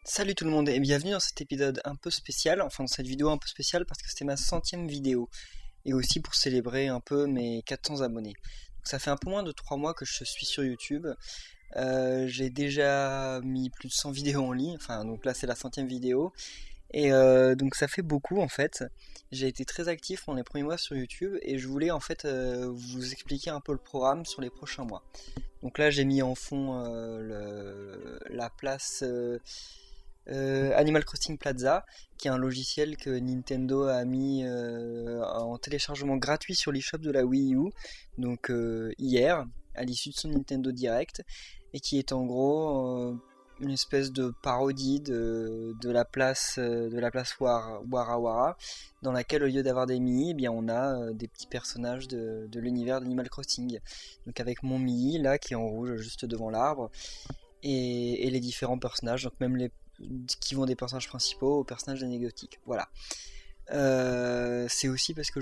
Salut tout le monde et bienvenue dans cet épisode un peu spécial, enfin dans cette vidéo un peu spéciale parce que c'était ma 100e vidéo et aussi pour célébrer un peu mes 400 abonnés. Donc ça fait un peu moins de 3 mois que je suis sur YouTube. J'ai déjà mis plus de 100 vidéos en ligne, enfin donc là c'est la 100e vidéo et donc ça fait beaucoup en fait. J'ai été très actif pendant les premiers mois sur YouTube et je voulais en fait vous expliquer un peu le programme sur les prochains mois. Donc là j'ai mis en fond la place Animal Crossing Plaza, qui est un logiciel que Nintendo a mis en téléchargement gratuit sur l'eShop de la Wii U, donc hier, à l'issue de son Nintendo Direct, et qui est en gros une espèce de parodie de la place Wara Wara, dans laquelle au lieu d'avoir des Mii, eh bien on a des petits personnages de l'univers d'Animal Crossing. Donc avec mon Mii là qui est en rouge juste devant l'arbre, et les différents personnages, donc même les qui vont des personnages principaux aux personnages anecdotiques. Voilà. C'est aussi parce que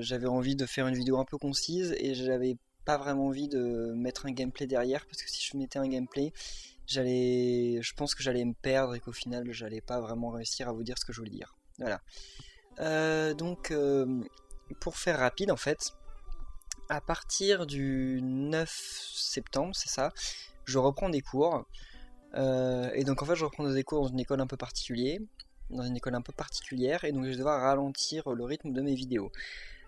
j'avais envie de faire une vidéo un peu concise et j'avais pas vraiment envie de mettre un gameplay derrière parce que si je mettais un gameplay, je pense que j'allais me perdre et qu'au final j'allais pas vraiment réussir à vous dire ce que je voulais dire. Voilà. Donc pour faire rapide en fait, à partir du 9 septembre, c'est ça, je reprends des cours. Et donc en fait je reprends des cours dans une école un peu particulière, et donc je vais devoir ralentir le rythme de mes vidéos.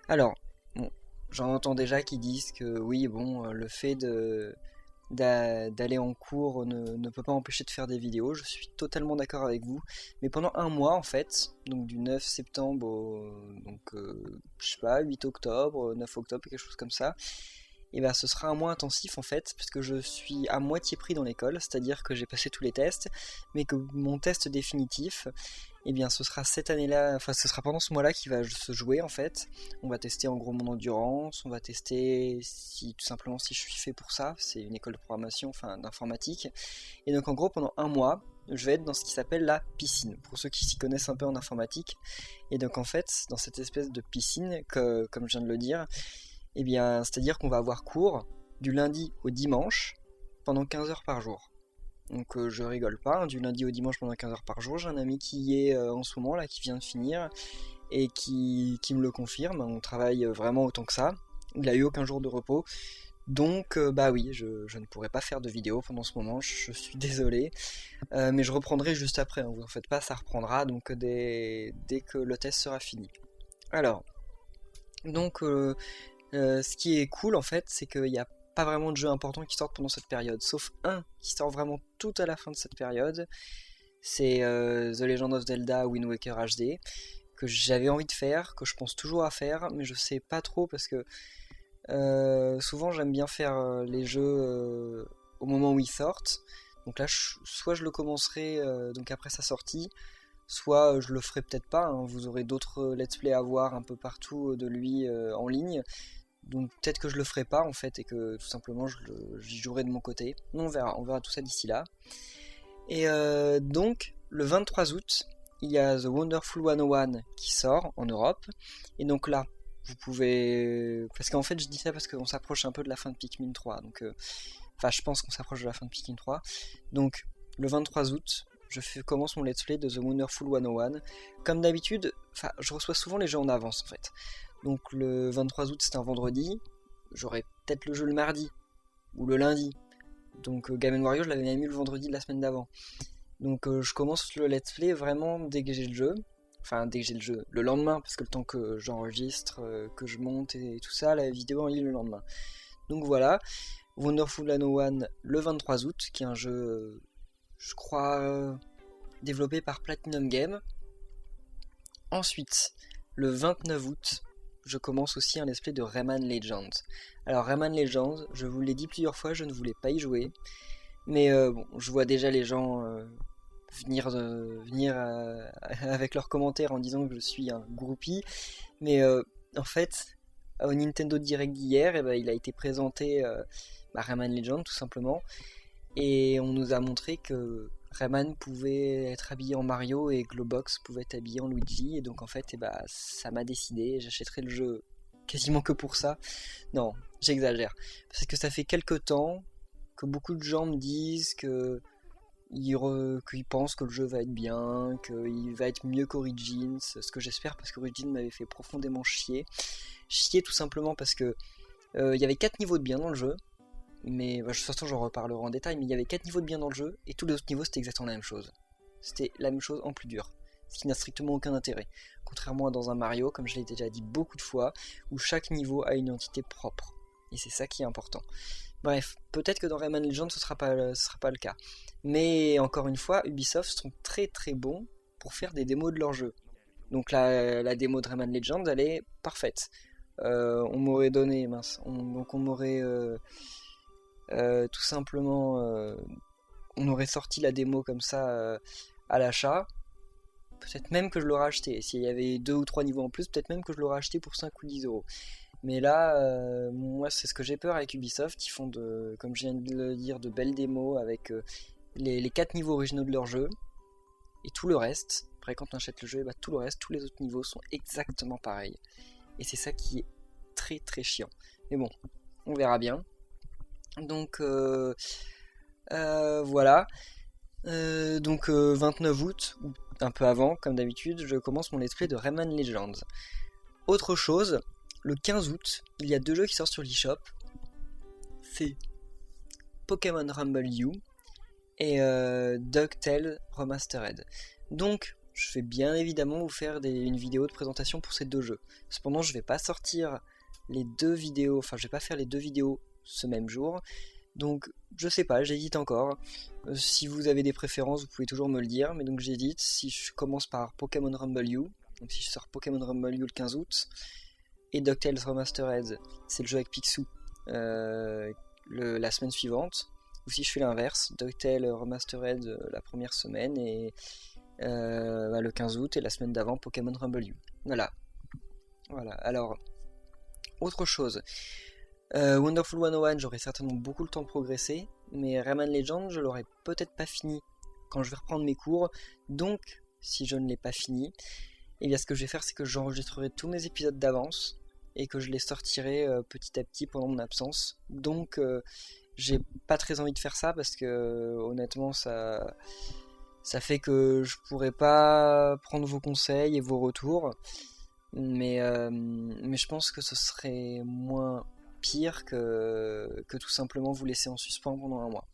Alors, bon, j'en entends déjà qui disent que oui, bon, le fait d'aller en cours ne peut pas empêcher de faire des vidéos, je suis totalement d'accord avec vous, mais pendant un mois en fait, donc du 9 septembre au, donc, je sais pas, 8 octobre, 9 octobre, quelque chose comme ça, et ben ce sera un mois intensif en fait, parce que je suis à moitié pris dans l'école, c'est-à-dire que j'ai passé tous les tests, mais que mon test définitif, et bien ce sera cette année-là, enfin ce sera pendant ce mois-là qui va se jouer en fait. On va tester en gros mon endurance, on va tester si tout simplement si je suis fait pour ça, c'est une école de programmation, enfin d'informatique, et donc en gros pendant un mois, je vais être dans ce qui s'appelle la piscine, pour ceux qui s'y connaissent un peu en informatique, et donc en fait dans cette espèce de piscine, comme je viens de le dire, eh bien, c'est-à-dire qu'on va avoir cours du lundi au dimanche pendant 15 heures par jour. Donc je rigole pas, hein, du lundi au dimanche pendant 15 heures par jour. J'ai un ami qui y est en ce moment, là, qui vient de finir, et qui me le confirme. On travaille vraiment autant que ça. Il a eu aucun jour de repos. Donc bah oui, je ne pourrai pas faire de vidéo pendant ce moment, je suis désolé. Mais je reprendrai juste après, hein, vous en faites pas, ça reprendra donc dès que le test sera fini. Alors, donc ce qui est cool en fait, c'est qu'il n'y a pas vraiment de jeux importants qui sortent pendant cette période, sauf un qui sort vraiment tout à la fin de cette période, c'est The Legend of Zelda Wind Waker HD, que j'avais envie de faire, que je pense toujours à faire, mais je sais pas trop parce que souvent j'aime bien faire les jeux au moment où ils sortent, donc là soit je le commencerai donc après sa sortie, soit je le ferai peut-être pas, hein. Vous aurez d'autres let's play à voir un peu partout de lui en ligne, donc peut-être que je le ferai pas en fait et que tout simplement j'y jouerai de mon côté. On verra tout ça d'ici là. Et donc le 23 août, il y a The Wonderful 101 qui sort en Europe. Et donc là, vous pouvez... Parce qu'en fait je dis ça parce qu'on s'approche un peu de la fin de Pikmin 3. Donc, enfin je pense qu'on s'approche de la fin de Pikmin 3. Donc le 23 août, commence mon let's play de The Wonderful 101. Comme d'habitude, enfin je reçois souvent les jeux en avance en fait. Donc le 23 août c'est un vendredi, j'aurai peut-être le jeu le mardi ou le lundi. Donc Game Wario je l'avais même mis le vendredi de la semaine d'avant. Donc je commence le let's play vraiment dès que j'ai le jeu. Enfin dès que j'ai le jeu, le lendemain, parce que le temps que j'enregistre, que je monte et tout ça, la vidéo en ligne le lendemain. Donc voilà, Wonderful 101 le 23 août, qui est un jeu, je crois, développé par Platinum Game. Ensuite, le 29 août, je commence aussi un let's play de Rayman Legends. Alors Rayman Legends, je vous l'ai dit plusieurs fois, je ne voulais pas y jouer, mais bon, je vois déjà les gens venir avec leurs commentaires en disant que je suis un groupie, mais en fait, au Nintendo Direct d'hier, eh ben, il a été présenté Rayman Legends tout simplement, et on nous a montré que Rayman pouvait être habillé en Mario et Globox pouvait être habillé en Luigi, et donc en fait ça m'a décidé, j'achèterai le jeu quasiment que pour ça. Non, j'exagère, parce que ça fait quelques temps que beaucoup de gens me disent que qu'il pense que le jeu va être bien, qu'il va être mieux qu'Origins, ce que j'espère parce qu'Origins m'avait fait profondément chier. Chier tout simplement parce que il y avait 4 niveaux de bien dans le jeu, mais de toute façon j'en reparlerai en détail, mais il y avait 4 niveaux de bien dans le jeu, et tous les autres niveaux c'était exactement la même chose. C'était la même chose en plus dur, ce qui n'a strictement aucun intérêt. Contrairement à dans un Mario, comme je l'ai déjà dit beaucoup de fois, où chaque niveau a une identité propre. Et c'est ça qui est important. Bref, peut-être que dans Rayman Legends ce sera pas le cas. Mais encore une fois, Ubisoft sont très très bons pour faire des démos de leur jeu. Donc la démo de Rayman Legends, elle est parfaite. On m'aurait donné, on m'aurait tout simplement, on aurait sorti la démo comme ça à l'achat. Peut-être même que je l'aurais acheté. S'il y avait 2 ou 3 niveaux en plus, peut-être même que je l'aurais acheté pour 5 ou 10 euros. Mais là, moi c'est ce que j'ai peur avec Ubisoft. Ils font, comme je viens de le dire, de belles démos avec les 4 niveaux originaux de leur jeu. Et tout le reste, après quand on achète le jeu, bah, tout le reste, tous les autres niveaux sont exactement pareils. Et c'est ça qui est très très chiant. Mais bon, on verra bien. Donc voilà. Donc 29 août, ou un peu avant, comme d'habitude, je commence mon let's play de Rayman Legends. Autre chose, le 15 août, il y a 2 jeux qui sortent sur l'eShop. C'est Pokémon Rumble U et DuckTales Remastered. Donc, je vais bien évidemment vous faire une vidéo de présentation pour ces 2 jeux. Cependant, je vais pas sortir les 2 vidéos, enfin je vais pas faire les 2 vidéos ce même jour. Donc, je sais pas, j'hésite encore. Si vous avez des préférences, vous pouvez toujours me le dire. Mais donc, j'hésite. Si je commence par Pokémon Rumble U, donc si je sors Pokémon Rumble U le 15 août, et DuckTales Remastered, c'est le jeu avec Picsou, la semaine suivante. Ou si je fais l'inverse, DuckTales Remastered la première semaine, et le 15 août, et la semaine d'avant, Pokémon Rumble U. Voilà. Alors, autre chose. Wonderful 101, j'aurai certainement beaucoup le temps de progresser, mais Rayman Legends, je l'aurai peut-être pas fini quand je vais reprendre mes cours. Donc, si je ne l'ai pas fini, et bien ce que je vais faire, c'est que j'enregistrerai tous mes épisodes d'avance et que je les sortirai petit à petit pendant mon absence. Donc, j'ai pas très envie de faire ça parce que honnêtement, ça fait que je pourrais pas prendre vos conseils et vos retours. Mais je pense que ce serait moins pire que tout simplement vous laisser en suspens pendant un mois.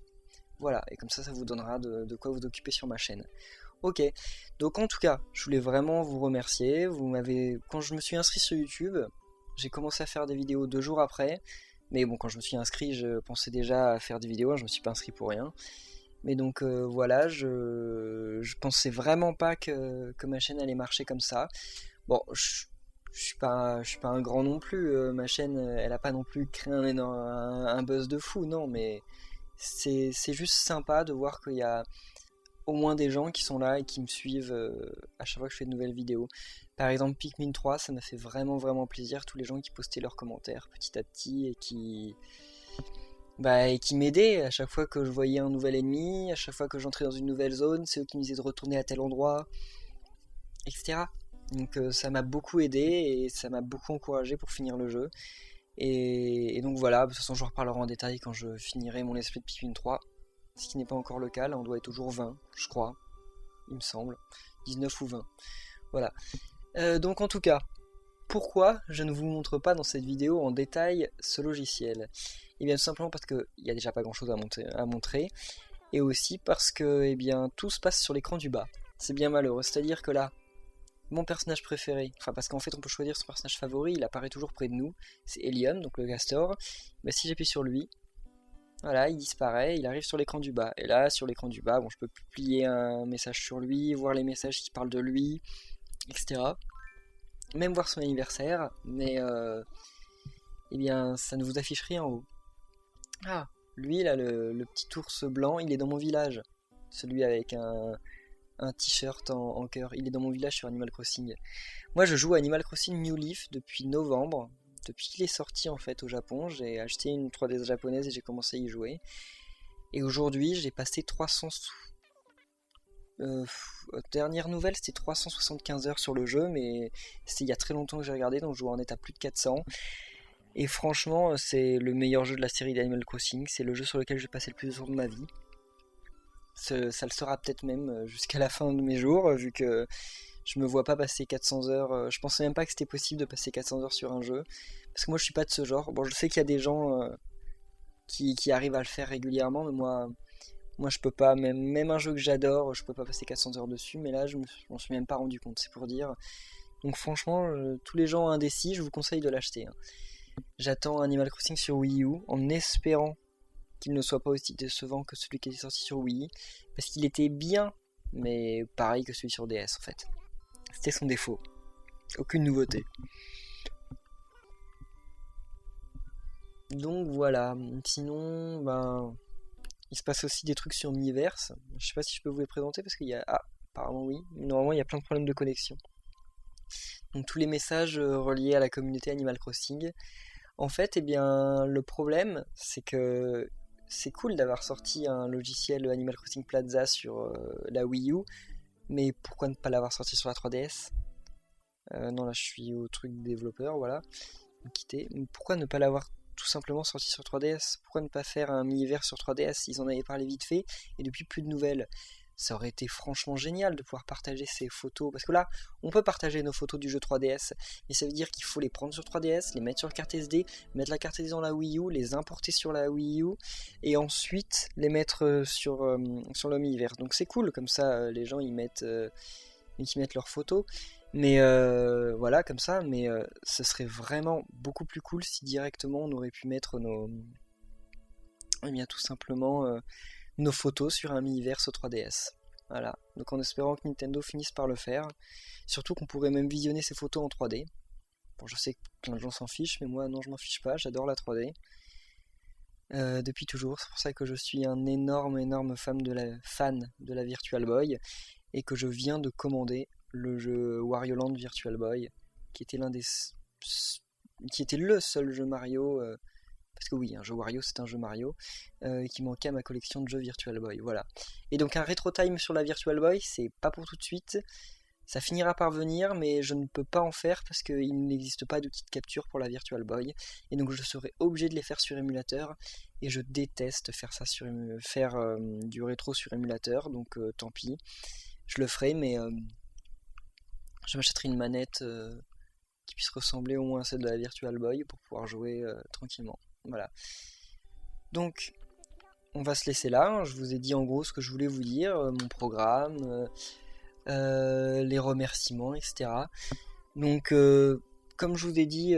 Voilà, et comme ça vous donnera de quoi vous occuper sur ma chaîne. Ok, donc en tout cas, je voulais vraiment vous remercier. Quand je me suis inscrit sur YouTube, j'ai commencé à faire des vidéos 2 jours après. Mais bon, quand je me suis inscrit, je pensais déjà à faire des vidéos, je me suis pas inscrit pour rien. Mais donc voilà, je pensais vraiment pas que ma chaîne allait marcher comme ça. Bon, je suis pas un grand non plus, ma chaîne elle a pas non plus créé un buzz de fou, non, mais c'est juste sympa de voir qu'il y a au moins des gens qui sont là et qui me suivent à chaque fois que je fais de nouvelles vidéos. Par exemple Pikmin 3, ça m'a fait vraiment vraiment plaisir, tous les gens qui postaient leurs commentaires petit à petit et qui m'aidaient à chaque fois que je voyais un nouvel ennemi, à chaque fois que j'entrais dans une nouvelle zone, c'est eux qui me disaient de retourner à tel endroit, etc. Donc ça m'a beaucoup aidé et ça m'a beaucoup encouragé pour finir le jeu. Et donc voilà, de toute façon je reparlerai en détail quand je finirai mon esprit de Pikmin 3. Ce qui n'est pas encore le cas, là on doit être au jour 20, je crois, il me semble, 19 ou 20. Voilà. Donc en tout cas, pourquoi je ne vous montre pas dans cette vidéo en détail ce logiciel? Et bien tout simplement parce qu'il n'y a déjà pas grand chose à montrer, et aussi parce que tout se passe sur l'écran du bas. C'est bien malheureux, c'est-à-dire que là, mon personnage préféré, enfin parce qu'en fait on peut choisir son personnage favori, il apparaît toujours près de nous, c'est Helium, donc le castor. Si j'appuie sur lui, voilà, il disparaît, il arrive sur l'écran du bas. Et là, sur l'écran du bas, bon, je peux publier un message sur lui, voir les messages qui parlent de lui, etc. Même voir son anniversaire, mais ça ne vous affiche rien en haut. Ah, lui là, le petit ours blanc, il est dans mon village. Celui avec un t-shirt en cœur, il est dans mon village sur Animal Crossing. Moi je joue à Animal Crossing New Leaf depuis novembre. Depuis qu'il est sorti en fait au Japon, j'ai acheté une 3DS japonaise et j'ai commencé à y jouer. Et aujourd'hui, j'ai passé 300... dernière nouvelle, c'était 375 heures sur le jeu, mais c'était il y a très longtemps que j'ai regardé, donc je joue en état plus de 400. Et franchement, c'est le meilleur jeu de la série d'Animal Crossing, c'est le jeu sur lequel j'ai passé le plus de temps de ma vie. Ça le sera peut-être même jusqu'à la fin de mes jours, vu que je me vois pas passer 400 heures. Je pensais même pas que c'était possible de passer 400 heures sur un jeu. Parce que moi je suis pas de ce genre. Bon, je sais qu'il y a des gens qui arrivent à le faire régulièrement, mais moi je peux pas. Même un jeu que j'adore, je peux pas passer 400 heures dessus. Mais là je m'en suis même pas rendu compte, c'est pour dire. Donc franchement, tous les gens indécis, je vous conseille de l'acheter, hein. J'attends Animal Crossing sur Wii U en espérant qu'il ne soit pas aussi décevant que celui qui est sorti sur Wii, parce qu'il était bien, mais pareil que celui sur DS en fait. C'était son défaut. Aucune nouveauté. Donc voilà. Sinon, ben, il se passe aussi des trucs sur Miiverse. Je sais pas si je peux vous les présenter parce qu'il y a. Ah, apparemment oui. Normalement, il y a plein de problèmes de connexion. Donc tous les messages reliés à la communauté Animal Crossing. En fait, eh bien, le problème, c'est que c'est cool d'avoir sorti un logiciel Animal Crossing Plaza sur la Wii U, mais pourquoi ne pas l'avoir sorti sur la 3DS? Non, là je suis au truc développeur, voilà. Quitter. Pourquoi ne pas l'avoir tout simplement sorti sur 3DS? Pourquoi ne pas faire un Miiverse sur 3DS? Ils en avaient parlé vite fait, et depuis plus de nouvelles. Ça aurait été franchement génial de pouvoir partager ces photos, parce que là, on peut partager nos photos du jeu 3DS, mais ça veut dire qu'il faut les prendre sur 3DS, les mettre sur carte SD, mettre la carte SD dans la Wii U, les importer sur la Wii U, et ensuite les mettre sur le Miiverse. Donc c'est cool, comme ça les gens ils mettent leurs photos, mais voilà, comme ça, mais ce serait vraiment beaucoup plus cool si directement on aurait pu mettre tout simplement nos photos sur un Miiverse au 3DS. Voilà, donc en espérant que Nintendo finisse par le faire. Surtout qu'on pourrait même visionner ces photos en 3D. Bon, je sais que plein de gens s'en fichent, mais moi non, je m'en fiche pas, j'adore la 3D. Depuis toujours, c'est pour ça que je suis un énorme fan de la Virtual Boy et que je viens de commander le jeu Wario Land Virtual Boy, qui était le seul jeu Mario. Parce que oui, un jeu Wario, c'est un jeu Mario qui manquait à ma collection de jeux Virtual Boy. Voilà. Et donc un rétro time sur la Virtual Boy, c'est pas pour tout de suite. Ça finira par venir, mais je ne peux pas en faire parce qu'il n'existe pas d'outil de capture pour la Virtual Boy. Et donc je serai obligé de les faire sur émulateur. Et je déteste faire ça du rétro sur émulateur, donc tant pis. Je le ferai, mais je m'achèterai une manette qui puisse ressembler au moins à celle de la Virtual Boy pour pouvoir jouer tranquillement. Voilà. Donc, on va se laisser là. Je vous ai dit en gros ce que je voulais vous dire, mon programme, les remerciements, etc. Donc, comme je vous ai dit,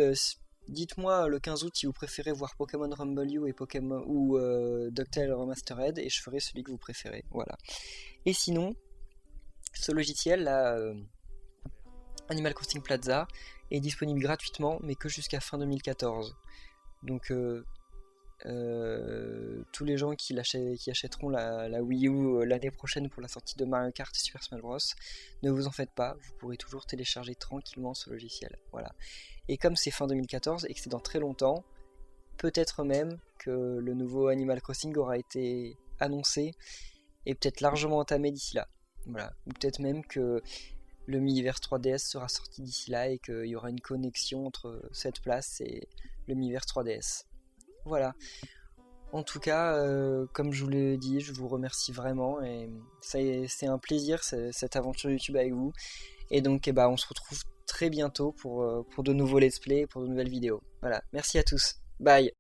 dites-moi le 15 août si vous préférez voir Pokémon Rumble U et DuckTales Remastered, et je ferai celui que vous préférez. Voilà. Et sinon, ce logiciel là, Animal Crossing Plaza, est disponible gratuitement, mais que jusqu'à fin 2014. Donc tous les gens qui achèteront la Wii U l'année prochaine pour la sortie de Mario Kart et Super Smash Bros, ne vous en faites pas, vous pourrez toujours télécharger tranquillement ce logiciel. Voilà. Et comme c'est fin 2014 et que c'est dans très longtemps, peut-être même que le nouveau Animal Crossing aura été annoncé et peut-être largement entamé d'ici là. Voilà. Ou peut-être même que le Miiverse 3DS sera sorti d'ici là et qu'il y aura une connexion entre cette place et le Miiverse 3DS. Voilà. En tout cas, comme je vous l'ai dit, je vous remercie vraiment et c'est un plaisir cette aventure YouTube avec vous. Et donc on se retrouve très bientôt pour de nouveaux let's play, pour de nouvelles vidéos. Voilà, merci à tous. Bye.